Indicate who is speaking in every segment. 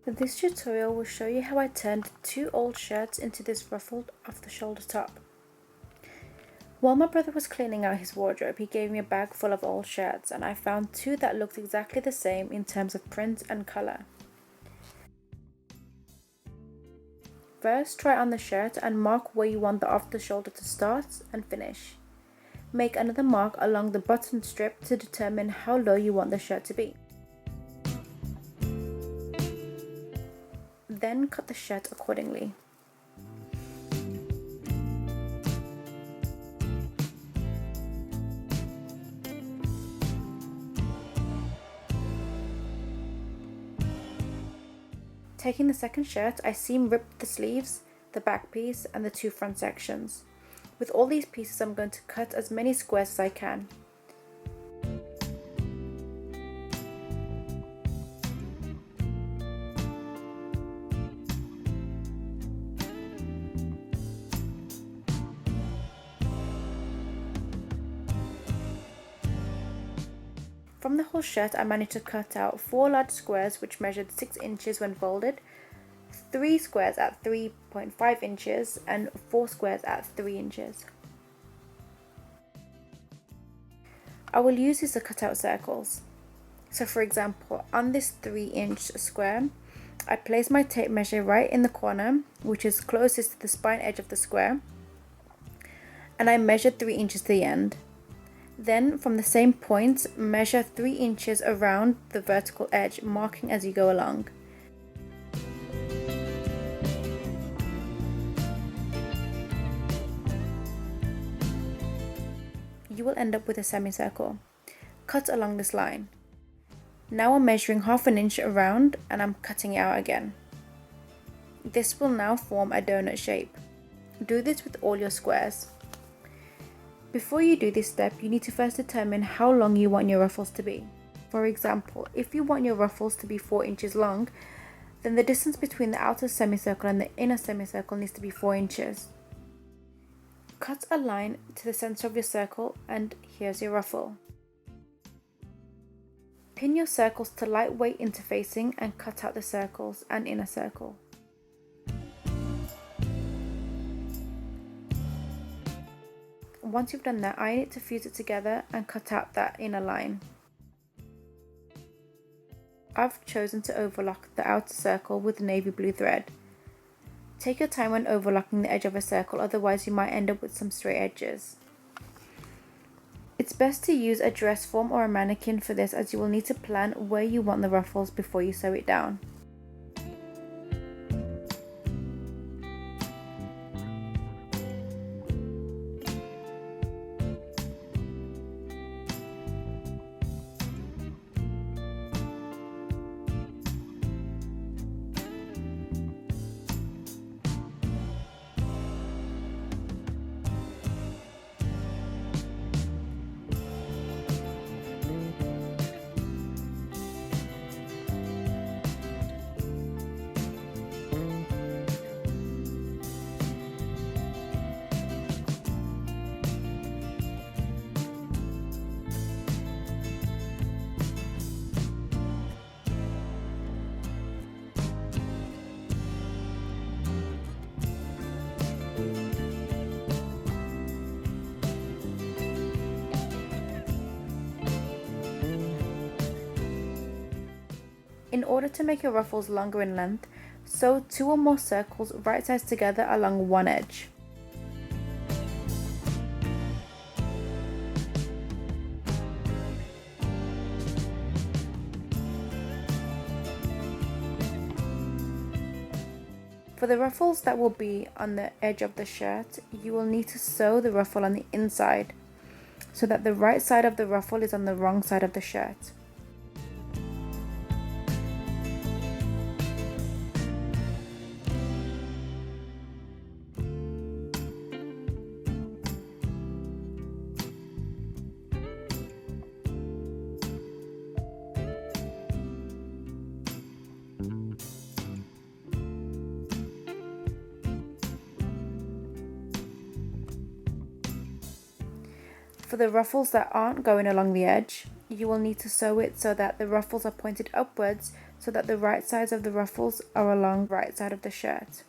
Speaker 1: This tutorial will show you how I turned 2 old shirts into this ruffled off-the-shoulder top. While my brother was cleaning out his wardrobe, he gave me a bag full of old shirts, and I found 2 that looked exactly the same in terms of print and colour. First, try on the shirt and mark where you want the off-the-shoulder to start and finish. Make another mark along the button strip to determine how low you want the shirt to be. Then cut the shirt accordingly. Taking the second shirt, I seam ripped the sleeves, the back piece and the 2 front sections. With all these pieces, I'm going to cut as many squares as I can. From the whole shirt, I managed to cut out 4 large squares which measured 6 inches when folded, 3 squares at 3.5 inches and 4 squares at 3 inches. I will use these to cut out circles. So for example, on this 3-inch square, I place my tape measure right in the corner, which is closest to the spine edge of the square, and I measured 3 inches to the end. Then from the same point, measure 3 inches around the vertical edge, marking as you go along. You will end up with a semicircle. Cut along this line. Now I'm measuring ½ inch around and I'm cutting it out again. This will now form a donut shape. Do this with all your squares. Before you do this step, you need to first determine how long you want your ruffles to be. For example, if you want your ruffles to be 4 inches long, then the distance between the outer semicircle and the inner semicircle needs to be 4 inches. Cut a line to the center of your circle and here's your ruffle. Pin your circles to lightweight interfacing and cut out the circles and inner circle. Once you've done that, iron it to fuse it together and cut out that inner line. I've chosen to overlock the outer circle with navy blue thread. Take your time when overlocking the edge of a circle, otherwise you might end up with some straight edges. It's best to use a dress form or a mannequin for this, as you will need to plan where you want the ruffles before you sew it down. In order to make your ruffles longer in length, sew 2 or more circles right sides together along one edge. For the ruffles that will be on the edge of the shirt, you will need to sew the ruffle on the inside, so that the right side of the ruffle is on the wrong side of the shirt. For the ruffles that aren't going along the edge, you will need to sew it so that the ruffles are pointed upwards, so that the right sides of the ruffles are along the right side of the shirt.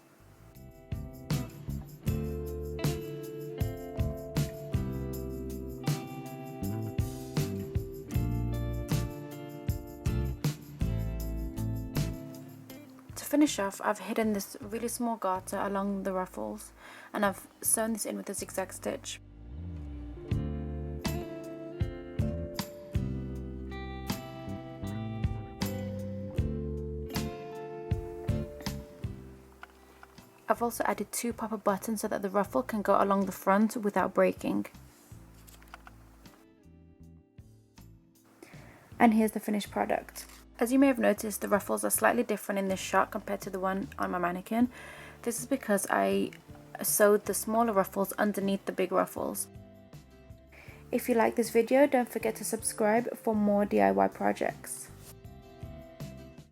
Speaker 1: To finish off, I've hidden this really small garter along the ruffles, and I've sewn this in with a zigzag stitch. I've also added 2 popper buttons so that the ruffle can go along the front without breaking. And here's the finished product. As you may have noticed, the ruffles are slightly different in this shot compared to the one on my mannequin. This is because I sewed the smaller ruffles underneath the big ruffles. If you like this video, don't forget to subscribe for more DIY projects.